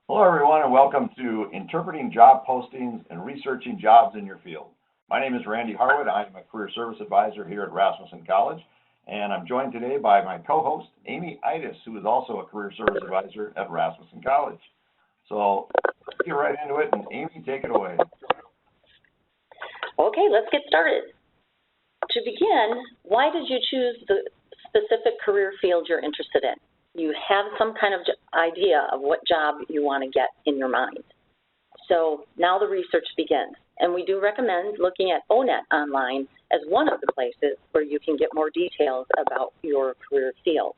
Hello, everyone, and welcome to Interpreting Job Postings and Researching Jobs in Your Field. My name is Randy Harwood. I'm a Career Service Advisor here at Rasmussen College, and I'm joined today by my co-host, Amy Itis, who is also a Career Service Advisor at Rasmussen College. So let's get right into it, and Amy, take it away. Okay, let's get started. To begin, why did you choose the specific career field you're interested in? You have some kind of idea of what job you want to get in your mind. So now the research begins, and we do recommend looking at ONET online as one of the places where you can get more details about your career field.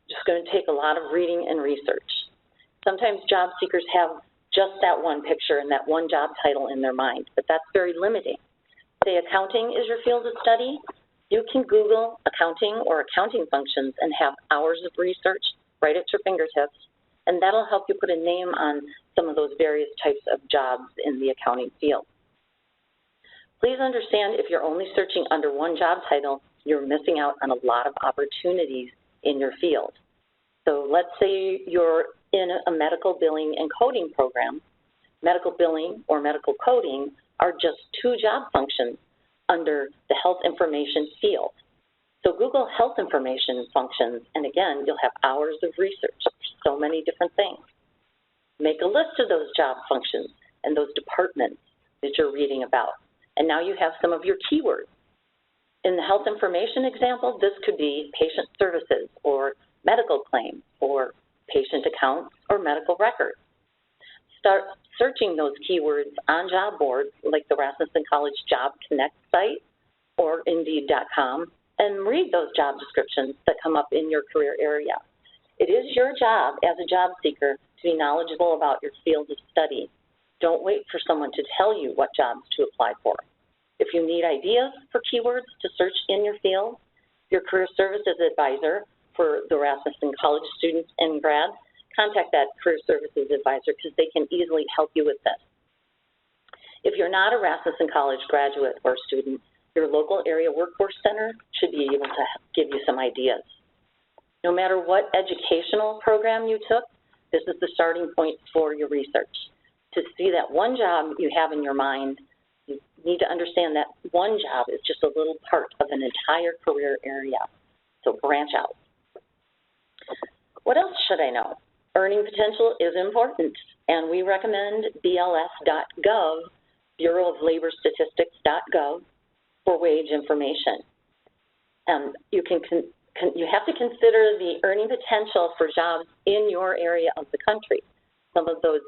Just going to take a lot of reading and research. Sometimes job seekers have just that one picture and that one job title in their mind, but that's very limiting. Say accounting is your field of study, you can Google accounting or accounting functions and have hours of research right at your fingertips, and that'll help you put a name on some of those various types of jobs in the accounting field. Please understand, if you're only searching under one job title, you're missing out on a lot of opportunities in your field. So let's say you're in a medical billing and coding program. Medical billing or medical coding are just two job functions under the health information field. So Google health information functions, and again, you'll have hours of research, so many different things. Make a list of those job functions and those departments that you're reading about. And now you have some of your keywords. In the health information example, this could be patient services or medical claims or patient accounts or medical records. Start searching those keywords on job boards like the Rasmussen College Job Connect site or Indeed.com and read those job descriptions that come up in your career area. It is your job as a job seeker to be knowledgeable about your field of study. Don't wait for someone to tell you what jobs to apply for. If you need ideas for keywords to search in your field, your Career Services Advisor for the Rasmussen College students and grads, contact that Career Services Advisor because they can easily help you with this. If you're not a Rasmussen College graduate or student, your local area workforce center should be able to give you some ideas. No matter what educational program you took, this is the starting point for your research. To see that one job you have in your mind, you need to understand that one job is just a little part of an entire career area. So branch out. What else should I know? Earning potential is important, and we recommend BLS.gov, Bureau of Labor Statistics.gov, for wage information. You have to consider the earning potential for jobs in your area of the country. Some of those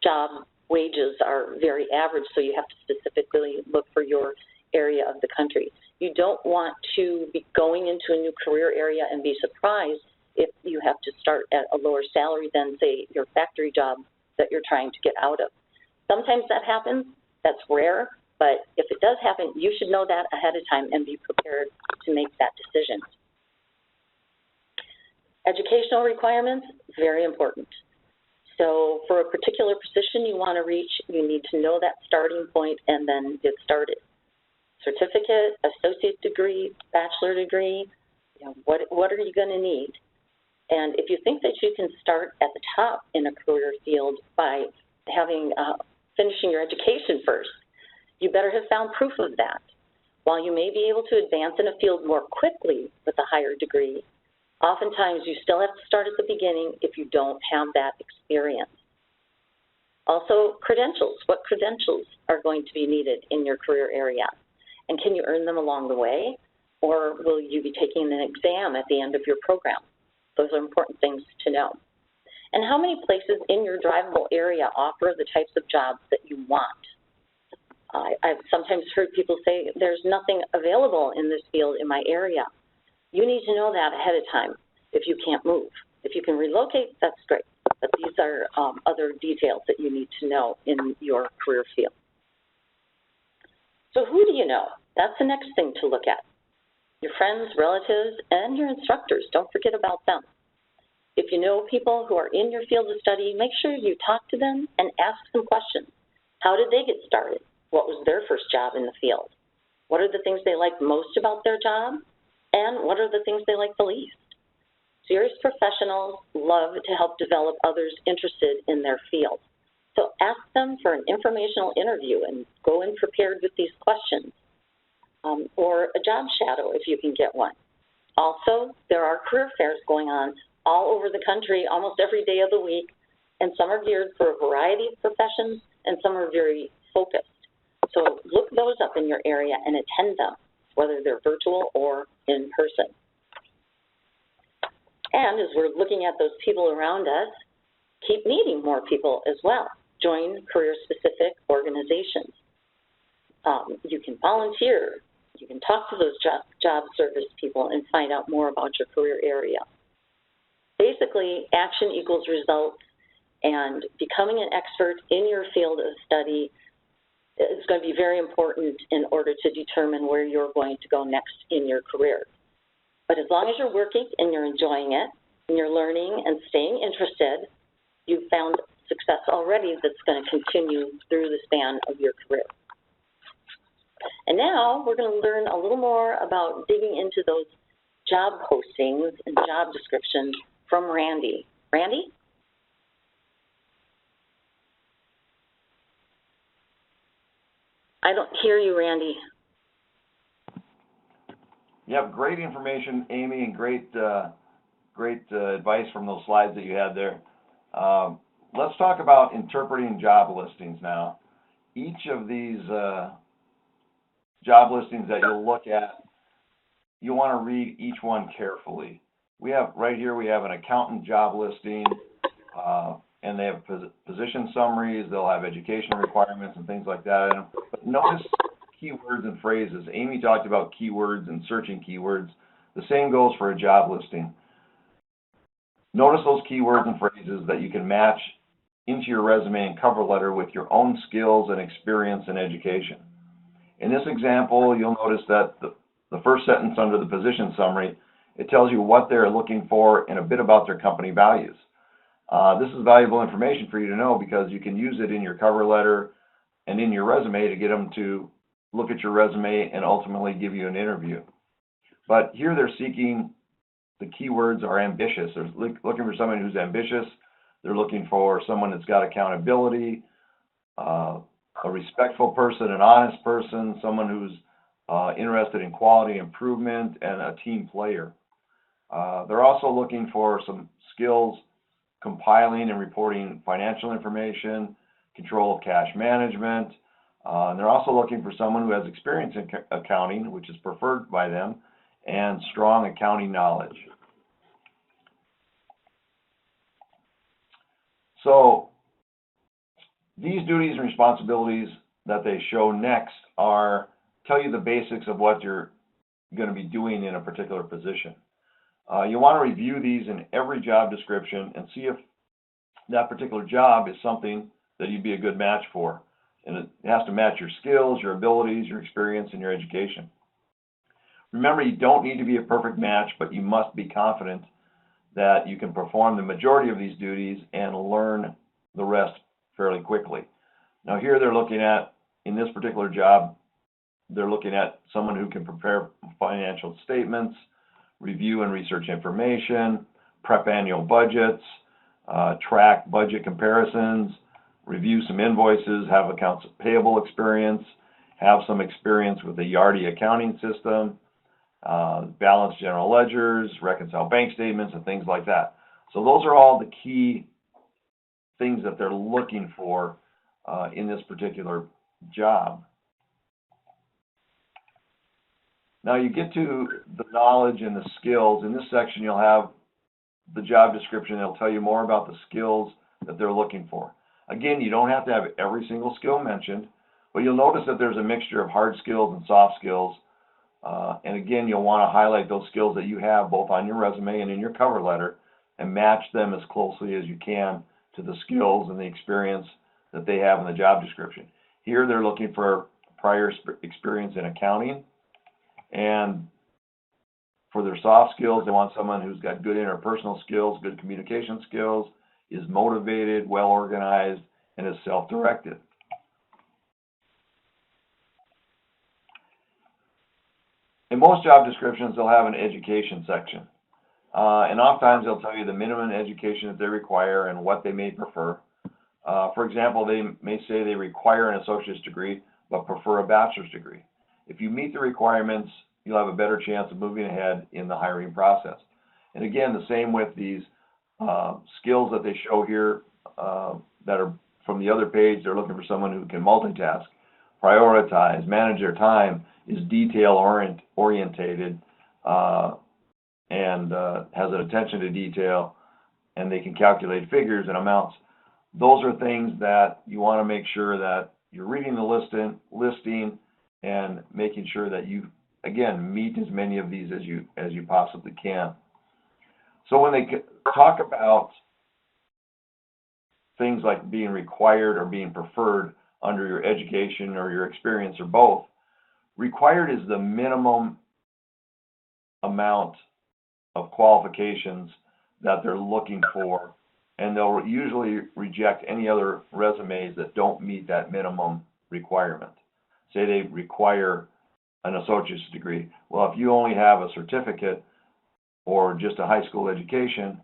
job wages are very average, so you have to specifically look for your area of the country. You don't want to be going into a new career area and be surprised if you have to start at a lower salary than, say, your factory job that you're trying to get out of. Sometimes that happens. That's rare. But if it does happen, you should know that ahead of time and be prepared to make that decision. Educational requirements, very important. So for a particular position you want to reach, you need to know that starting point and then get started. Certificate, associate degree, bachelor degree, what are you going to need? And if you think that you can start at the top in a career field by finishing your education first, you better have found proof of that. While you may be able to advance in a field more quickly with a higher degree, oftentimes you still have to start at the beginning if you don't have that experience. Also, credentials. What credentials are going to be needed in your career area? And can you earn them along the way? Or will you be taking an exam at the end of your program? Those are important things to know. And how many places in your drivable area offer the types of jobs that you want? I've sometimes heard people say, there's nothing available in this field in my area. You need to know that ahead of time if you can't move. If you can relocate, that's great. But these are other details that you need to know in your career field. So who do you know? That's the next thing to look at. Your friends, relatives, and your instructors. Don't forget about them. If you know people who are in your field of study, make sure you talk to them and ask some questions. How did they get started? What was their first job in the field? What are the things they like most about their job? And what are the things they like the least? Serious professionals love to help develop others interested in their field. So ask them for an informational interview and go in prepared with these questions, or a job shadow if you can get one. Also, there are career fairs going on all over the country almost every day of the week, and some are geared for a variety of professions and some are very focused. So look those up in your area and attend them, whether they're virtual or in person. And as we're looking at those people around us, keep meeting more people as well. Join career-specific organizations. You can volunteer. You can talk to those job service people and find out more about your career area. Basically, action equals results, and becoming an expert in your field of study is going to be very important in order to determine where you're going to go next in your career. But as long as you're working and you're enjoying it, and you're learning and staying interested, you've found success already that's going to continue through the span of your career. And now we're going to learn a little more about digging into those job postings and job descriptions from Randy. Randy? I don't hear you, Randy. Yep, great information, Amy, and great advice from those slides that you had there. Let's talk about interpreting job listings now. Each of these job listings that you'll look at, you want to read each one carefully. We have right here, we have an accountant job listing, and they have position summaries. They'll have education requirements and things like that. But notice keywords and phrases. Amy talked about keywords and searching keywords. The same goes for a job listing. Notice those keywords and phrases that you can match into your resume and cover letter with your own skills and experience and education. In this example, you'll notice that the first sentence under the position summary, it tells you what they're looking for and a bit about their company values. This is valuable information for you to know because you can use it in your cover letter and in your resume to get them to look at your resume and ultimately give you an interview. But here they're seeking, the keywords are ambitious. They're looking for someone who's ambitious. They're looking for someone that's got accountability, a respectful person, an honest person, someone who's interested in quality improvement, and a team player. They're also looking for some skills compiling and reporting financial information, control of cash management. And they're also looking for someone who has experience in accounting, which is preferred by them, and strong accounting knowledge. So these duties and responsibilities that they show next tell you the basics of what you're going to be doing in a particular position. You want to review these in every job description and see if that particular job is something that you'd be a good match for. And it has to match your skills, your abilities, your experience, and your education. Remember, you don't need to be a perfect match, but you must be confident that you can perform the majority of these duties and learn the rest fairly quickly. Now here they're looking at, in this particular job, they're looking at someone who can prepare financial statements, review and research information, prep annual budgets, track budget comparisons, review some invoices, have accounts payable experience, have some experience with the Yardi accounting system, balance general ledgers, reconcile bank statements, and things like that. So those are all the key things that they're looking for in this particular job. Now you get to the knowledge and the skills. In this section, you'll have the job description. It'll tell you more about the skills that they're looking for. Again, you don't have to have every single skill mentioned, but you'll notice that there's a mixture of hard skills and soft skills. And again, you'll want to highlight those skills that you have both on your resume and in your cover letter and match them as closely as you can to the skills and the experience that they have in the job description. Here, they're looking for prior experience in accounting. And for their soft skills, they want someone who's got good interpersonal skills, good communication skills, is motivated, well organized, and is self-directed. In most job descriptions, they'll have an education section. And oftentimes they'll tell you the minimum education that they require and what they may prefer. For example, they may say they require an associate's degree, but prefer a bachelor's degree. If you meet the requirements, you'll have a better chance of moving ahead in the hiring process. And again, the same with these skills that they show here that are from the other page. They're looking for someone who can multitask, prioritize, manage their time, is detail-orientated, and has an attention to detail, and they can calculate figures and amounts. Those are things that you want to make sure that you're reading the listing and making sure that you, again, meet as many of these as you possibly can. So when they talk about things like being required or being preferred under your education or your experience or both, required is the minimum amount of qualifications that they're looking for, and they'll usually reject any other resumes that don't meet that minimum requirement. Say they require an associate's degree. Well, if you only have a certificate or just a high school education,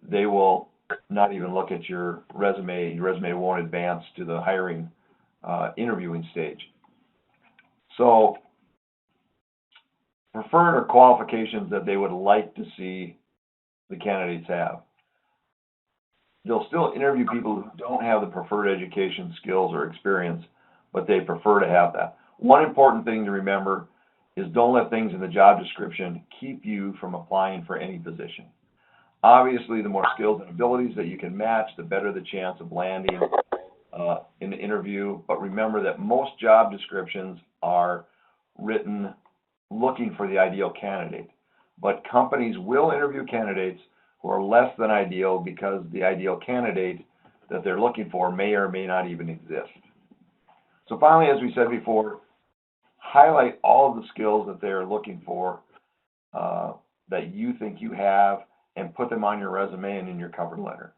they will not even look at your resume. Your resume won't advance to the hiring interviewing stage. So preferred are qualifications that they would like to see the candidates have. They'll still interview people who don't have the preferred education, skills, or experience, but they prefer to have that. One important thing to remember is don't let things in the job description keep you from applying for any position. Obviously, the more skills and abilities that you can match, the better the chance of landing in the interview. But remember that most job descriptions are written looking for the ideal candidate. But companies will interview candidates who are less than ideal because the ideal candidate that they're looking for may or may not even exist. So finally, as we said before, highlight all of the skills that they're looking for that you think you have, and put them on your resume and in your cover letter.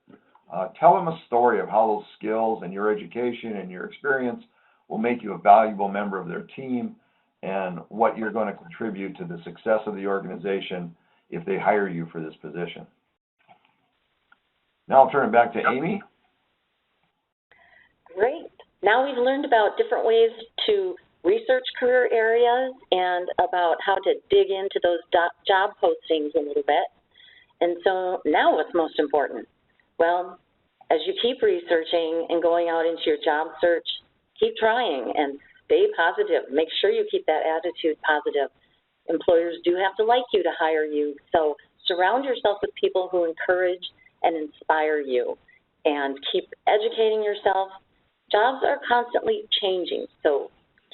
Tell them a story of how those skills and your education and your experience will make you a valuable member of their team and what you're going to contribute to the success of the organization if they hire you for this position. Now I'll turn it back to Amy. Great. Now we've learned about different ways to research career areas and about how to dig into those job postings a little bit. And so now what's most important? Well, as you keep researching and going out into your job search, keep trying and stay positive. Make sure you keep that attitude positive. Employers do have to like you to hire you, so surround yourself with people who encourage and inspire you, and keep educating yourself. Jobs are constantly changing, so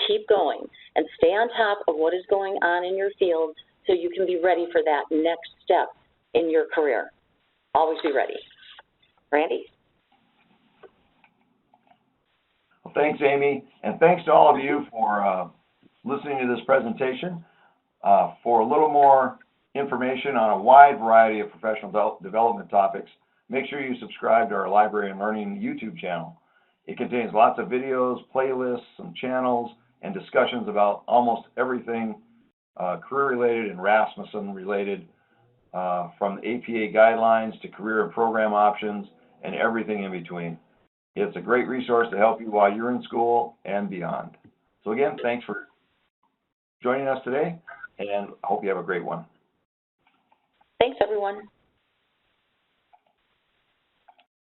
keep going and stay on top of what is going on in your field so you can be ready for that next step in your career. Always be ready. Randy? Well, thanks, Amy, and thanks to all of you for listening to this presentation. For a little more information on a wide variety of professional development topics, make sure you subscribe to our Library and Learning YouTube channel. It contains lots of videos, playlists, some channels, and discussions about almost everything career-related and Rasmussen-related, from the APA guidelines to career and program options and everything in between. It's a great resource to help you while you're in school and beyond. So again, thanks for joining us today, and I hope you have a great one. Thanks, everyone.